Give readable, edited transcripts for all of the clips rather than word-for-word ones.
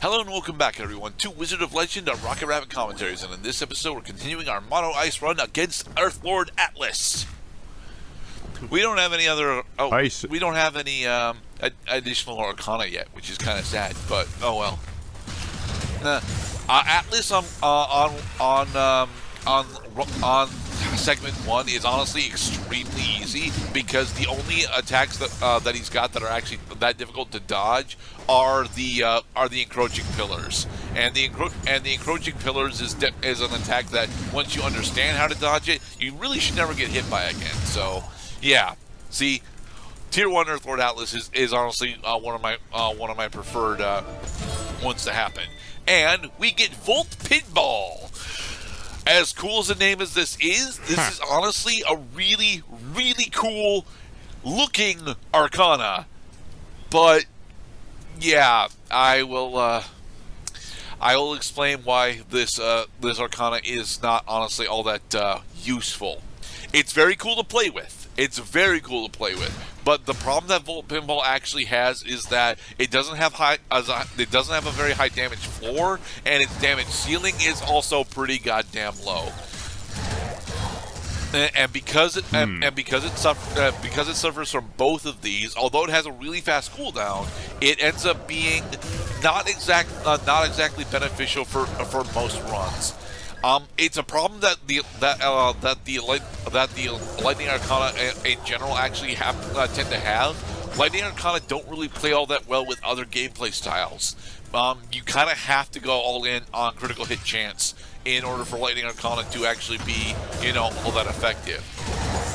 Hello and welcome back, everyone, to Wizard of Legend on Rocket Rabbit Commentaries, and in this episode we're continuing our Mono Ice run against Earthlord Atlas. We don't have any other... ice. We don't have any additional Arcana yet, which is kind of sad, but oh well. Atlas on segment 1 is honestly extremely easy because the only attacks that he's got that are actually that difficult to dodge are the encroaching pillars, and the encroaching pillars is an attack that once you understand how to dodge it, you really should never get hit by again. So yeah, see, Tier 1 Earthlord Atlas is honestly one of my preferred ones to happen. And we get Volt Pinball. As cool as the name as this is honestly a really, really cool looking Arcana. But yeah, I will explain why this Arcana is not honestly all that useful. It's very cool to play with. But the problem that Volt Pinball actually has is that it doesn't have a very high damage floor, and its damage ceiling is also pretty goddamn low. And because it suffers from both of these, although it has a really fast cooldown, it ends up being not exactly beneficial for most runs. It's a problem that the Lightning Arcana in general actually tend to have. Lightning Arcana don't really play all that well with other gameplay styles. You kind of have to go all in on critical hit chance in order for Lightning Arcana to actually be, all that effective.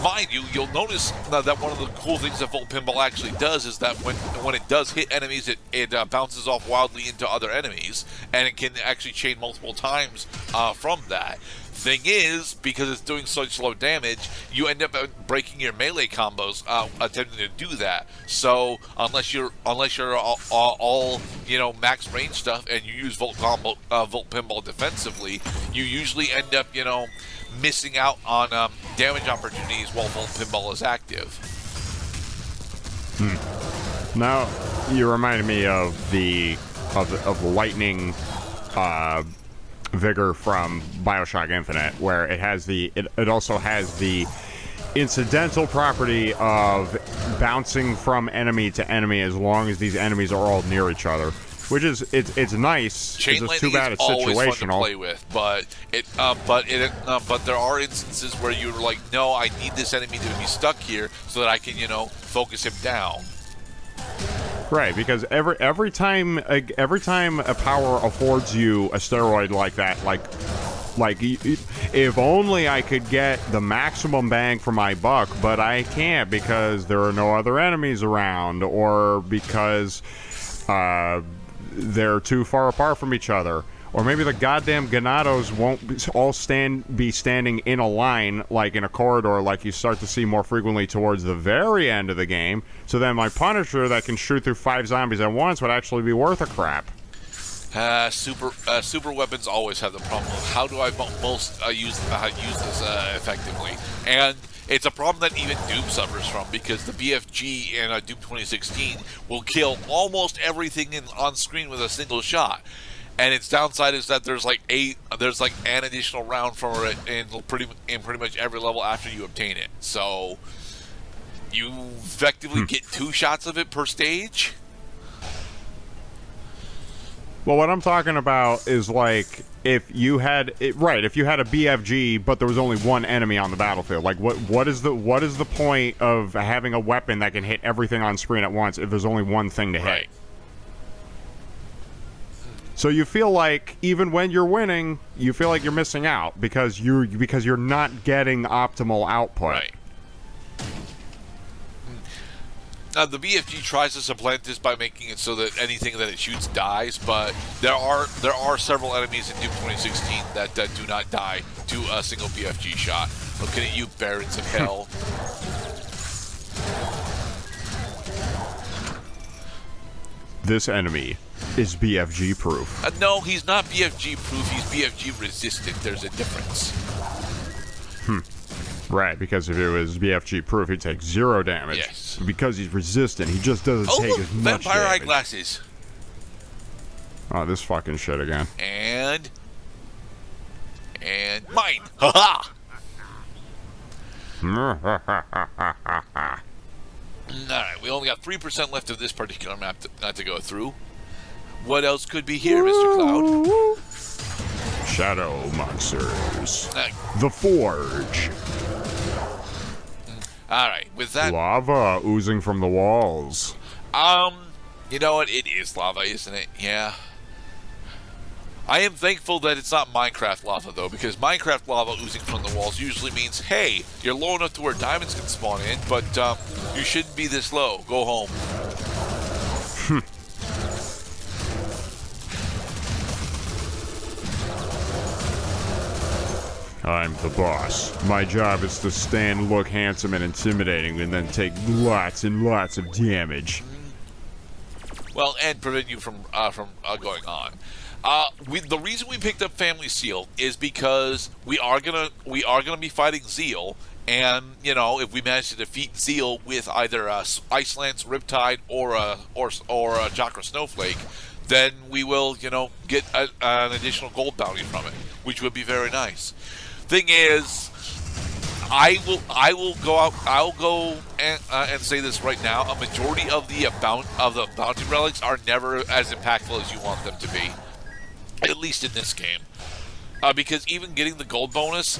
Mind you, you'll notice that one of the cool things that Volt Pinball actually does is that when it does hit enemies, it bounces off wildly into other enemies, and it can actually chain multiple times from that. Thing is, because it's doing such low damage, you end up breaking your melee combos attempting to do that. So unless you're all max range stuff and you use Volt Pinball defensively, you usually end up missing out on damage opportunities while Volt Pinball is active. Now you reminded me of the lightning vigor from BioShock Infinite, where it has it also has the incidental property of bouncing from enemy to enemy as long as these enemies are all near each other, which is it's nice. Chain it's too bad it's always situational. Fun to play with, but there are instances where you're like, no, I need this enemy to be stuck here so that I can focus him down. Right, because every time a power affords you a steroid like that, like if only I could get the maximum bang for my buck, but I can't because there are no other enemies around, or because they're too far apart from each other, or maybe the goddamn Ganados won't all be standing in a line, like in a corridor, like you start to see more frequently towards the very end of the game. So then my Punisher that can shoot through 5 zombies at once would actually be worth a crap. Super weapons always have the problem of how do I most use this effectively, and it's a problem that even Doom suffers from, because the BFG in Doom 2016 will kill almost everything on screen with a single shot. And its downside is that there's like an additional round for it in pretty much every level after you obtain it. So you effectively get 2 shots of it per stage. Well, what I'm talking about is like if you had a BFG, but there was only one enemy on the battlefield. Like what is the point of having a weapon that can hit everything on screen at once if there's only one thing to hit? So you feel like even when you're winning, you feel like you're missing out because you're not getting optimal output. Right. Now, the BFG tries to supplant this by making it so that anything that it shoots dies, but there are several enemies in Doom 2016 that do not die to a single BFG shot. Looking at you, Barons of Hell. This enemy is BFG proof. No, he's not BFG proof. He's BFG resistant. There's a difference. Right, because if it was BFG proof, he'd take 0 damage. Yes. Because he's resistant, he just doesn't take as much vampire damage. eyeglasses. Oh, this fucking shit again. And mine. Ha ha. Alright, we only got 3% left of this particular map to go through. What else could be here, Mr. Cloud? Shadow monsters. The Forge. Alright, with that... Lava oozing from the walls. You know what? It is lava, isn't it? Yeah. I am thankful that it's not Minecraft lava, though, because Minecraft lava oozing from the walls usually means, hey, you're low enough to where diamonds can spawn in, but you shouldn't be this low. Go home. I'm the boss. My job is to stand, look handsome and intimidating, and then take lots and lots of damage. Well, and prevent you from going on. The reason we picked up Family Seal is because we are gonna be fighting Zeal, and you know, if we manage to defeat Zeal with either Ice Lance, Riptide, or a Chakra Snowflake, then we will, you know, get an additional gold bounty from it, which would be very nice. Thing is, I will go out. I'll go and say this right now: a majority of the bounty relics are never as impactful as you want them to be. At least in this game, because even getting the gold bonus,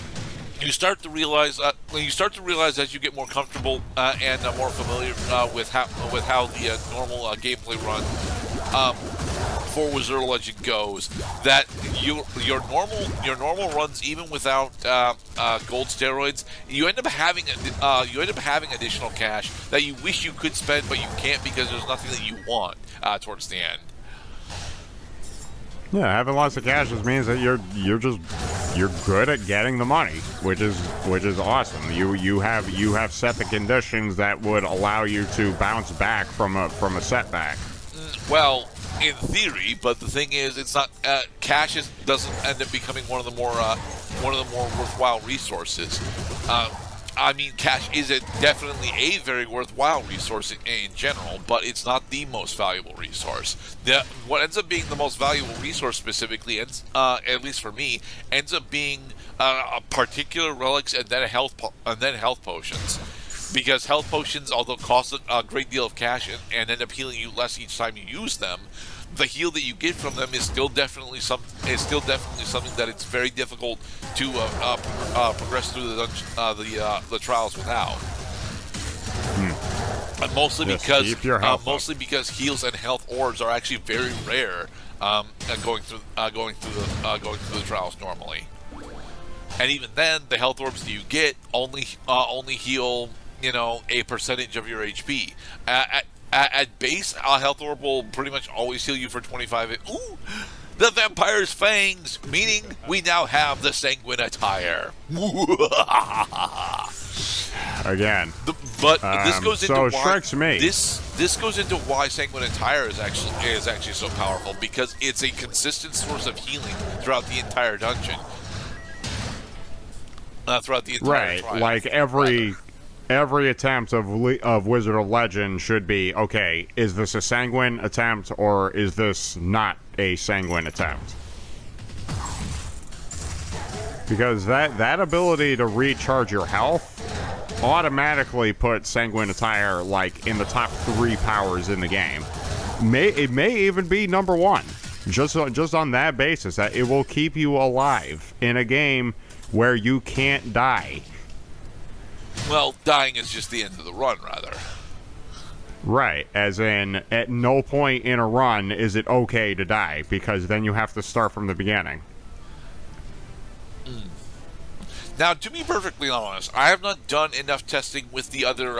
you start to realize as you get more comfortable and more familiar with how the normal gameplay run for Wizard of Legend goes, that your normal runs, even without gold steroids, you end up having additional cash that you wish you could spend, but you can't because there's nothing that you want towards the end. Yeah, having lots of cash just means that you're good at getting the money, which is awesome. You have set the conditions that would allow you to bounce back from a setback. Well, in theory, but the thing is, it's not. Cash doesn't end up becoming one of the more worthwhile resources. I mean, cash is definitely a very worthwhile resource in general, but it's not the most valuable resource. What ends up being the most valuable resource specifically, at least for me, ends up being particular relics and then health potions. Because health potions, although cost a great deal of cash and end up healing you less each time you use them, the heal that you get from them is still definitely something that it's very difficult to progress through the trials without. And mostly because heals and health orbs are actually very rare going through the trials normally. And even then, the health orbs that you get only heal, you know, a percentage of your HP. At base, a health orb will pretty much always heal you for 25. Ooh, the vampire's fangs, meaning we now have the sanguine attire. Again, this goes into why strikes me. This goes into why sanguine attire is actually so powerful, because it's a consistent source of healing throughout the entire dungeon. Throughout the entire trial. Like every attempt of Wizard of Legend should be, okay, is this a sanguine attempt or is this not a sanguine attempt? Because that ability to recharge your health automatically puts sanguine attire like in the top 3 powers in the game. It may even be number 1, just on that basis, that it will keep you alive in a game where you can't die. Well, dying is just the end of the run, rather. Right, as in, at no point in a run is it okay to die, because then you have to start from the beginning. Now, to be perfectly honest, I have not done enough testing with the other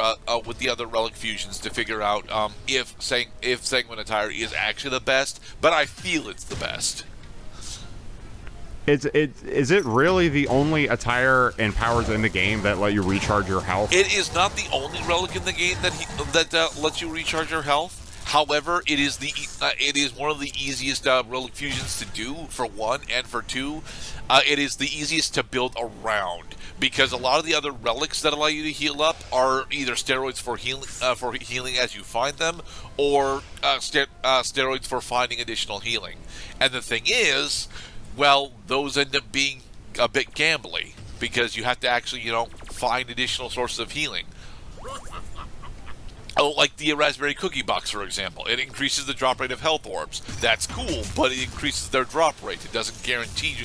relic fusions to figure out if sanguine attire is actually the best, but I feel it's the best. Is it really the only attire and powers in the game that let you recharge your health? It is not the only relic in the game that lets you recharge your health. However, it is one of the easiest relic fusions to do, for one, and for two, it is the easiest to build around, because a lot of the other relics that allow you to heal up are either steroids for healing as you find them, or steroids for finding additional healing. And the thing is, well, those end up being a bit gambly because you have to actually, find additional sources of healing. Oh, like the raspberry cookie box, for example. It increases the drop rate of health orbs. That's cool, but it increases their drop rate. It doesn't guarantee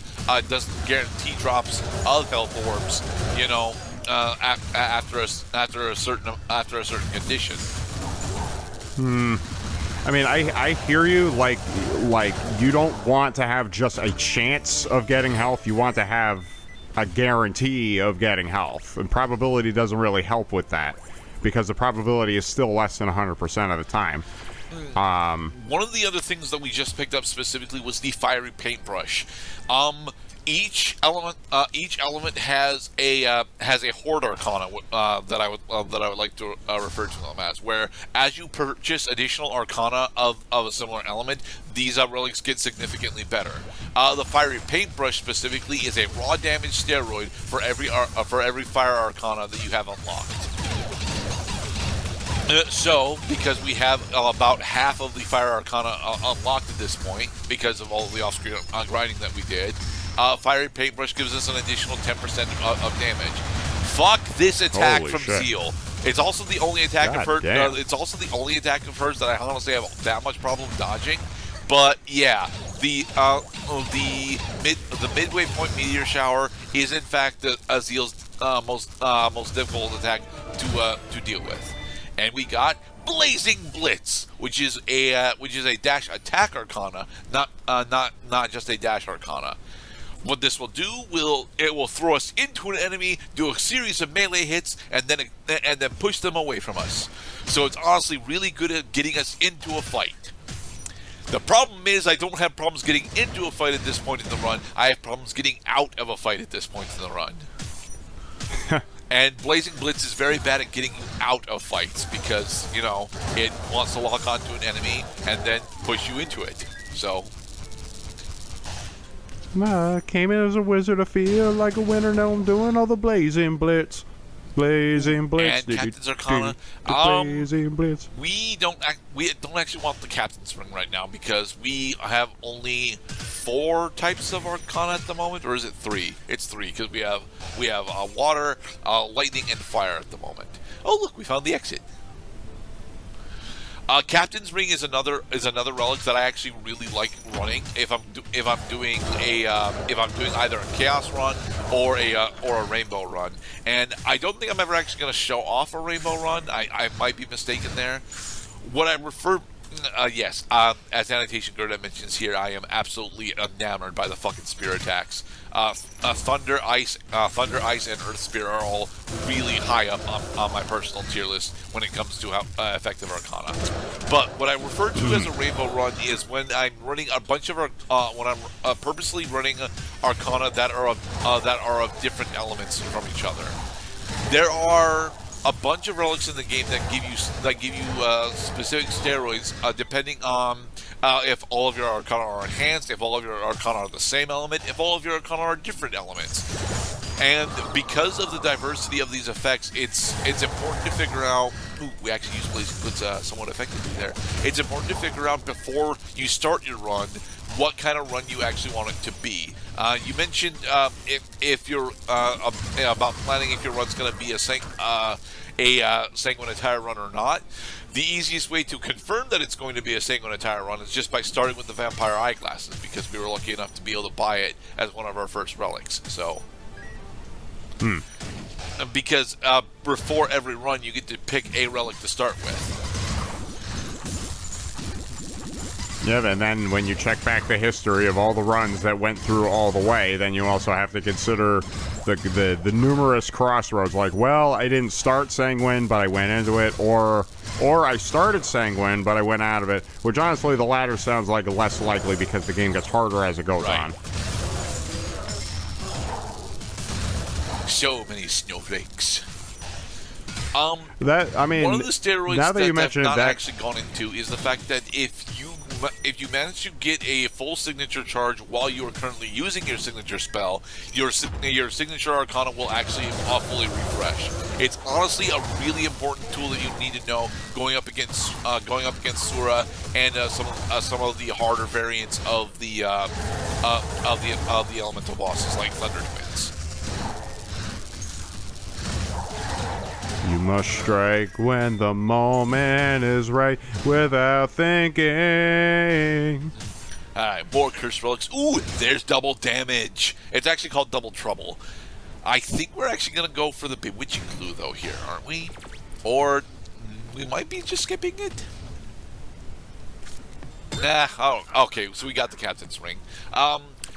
drops of health orbs. After a certain condition. I mean, I hear you. Like you don't want to have just a chance of getting health. You want to have a guarantee of getting health, and probability doesn't really help with that, because the probability is still less than 100% of the time. One of the other things that we just picked up specifically was the fiery paintbrush. Each element has a horde arcana that I would like to refer to them as. Where as you purchase additional arcana of a similar element, these relics get significantly better. The fiery paintbrush specifically is a raw damage steroid for every fire arcana that you have unlocked. So, because we have about half of the Fire Arcana unlocked at this point, because of all of the off-screen grinding that we did, Fiery Paintbrush gives us an additional 10% of damage. Fuck this attack Holy from shit. Zeal. It's also the only attack of hers. damn. It's also the only attack of hers that I honestly have that much problem dodging. But yeah, the midway point meteor shower is in fact Zeal's most difficult attack to deal with. And we got Blazing Blitz, which is a dash attack arcana, not just a dash arcana. What this will do it will throw us into an enemy, do a series of melee hits, and then push them away from us. So it's honestly really good at getting us into a fight. The problem is I don't have problems getting into a fight at this point in the run. I have problems getting out of a fight at this point in the run. And Blazing Blitz is very bad at getting you out of fights because, it wants to lock onto an enemy and then push you into it. So. I came in as a wizard, I feel like a winner, now I'm doing all the Blazing Blitz. Blazing Blitz. And Captain's Arcana. Blazing Blitz. We don't actually want the Captain's Ring right now because we have only 4 types of Arcana at the moment, or is it 3? It's 3 because we have water, lightning, and fire at the moment. Oh look, we found the exit. Captain's Ring is another relic that I actually really like running if I'm doing either a Chaos run or a Rainbow run. And I don't think I'm ever actually going to show off a Rainbow run. I might be mistaken there. What I refer yes, as Annotation Gerda mentions here, I am absolutely enamored by the fucking spear attacks. Thunder, Ice, and Earth Spear are all really high up on my personal tier list when it comes to effective Arcana. But what I refer to as a Rainbow run is when I'm running a bunch of when I'm purposely running Arcana that are of different elements from each other. There are a bunch of relics in the game that give you specific steroids depending on if all of your Arcana are enhanced, if all of your Arcana are the same element, if all of your Arcana are different elements. And because of the diversity of these effects, it's important to figure out. Ooh, we actually used Blazing Blitz somewhat effectively there. It's important to figure out before you start your run what kind of run you actually want it to be. You mentioned if you're about planning if your run's going to be a Sanguine Attire run or not. The easiest way to confirm that it's going to be a Sanguine Attire run is just by starting with the Vampire Eyeglasses, because we were lucky enough to be able to buy it as one of our first relics. So, because before every run, you get to pick a relic to start with. Yeah, and then when you check back the history of all the runs that went through all the way, then you also have to consider the numerous crossroads. Like, well, I didn't start Sanguine, but I went into it, or I started Sanguine, but I went out of it. Which honestly, the latter sounds like less likely because the game gets harder as it goes on. So many snowflakes. One of the steroids now that you mention I've not that actually gone into is the fact that if you manage to get a full signature charge while you are currently using your signature spell, your signature Arcana will actually fully refresh. It's honestly a really important tool that you need to know going up against Sura and some of the harder variants of the elemental bosses like Thunder Twins. You must strike when the moment is right without thinking. Alright, more Curse Relics. Ooh, there's double damage. It's actually called Double Trouble. I think we're actually going to go for the Bewitching Clue, though, here, aren't we? Or we might be just skipping it. Nah, oh, okay, so we got the Captain's Ring.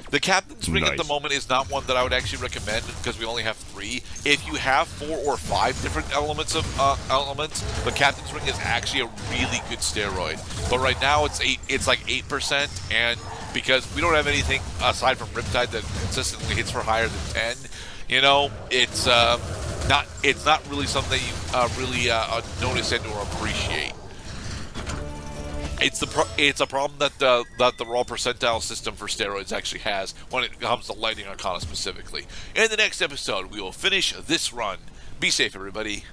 The Captain's Ring at the moment is not one that I would actually recommend because we only have 3. If you have 4 or 5 different elements, the Captain's Ring is actually a really good steroid. But right now it's like 8%, and because we don't have anything aside from Riptide that consistently hits for higher than 10, you know, it's not really something that you really notice and or appreciate. It's a problem that the raw percentile system for steroids actually has when it comes to Lightning Arcana specifically. In the next episode, we will finish this run. Be safe, everybody.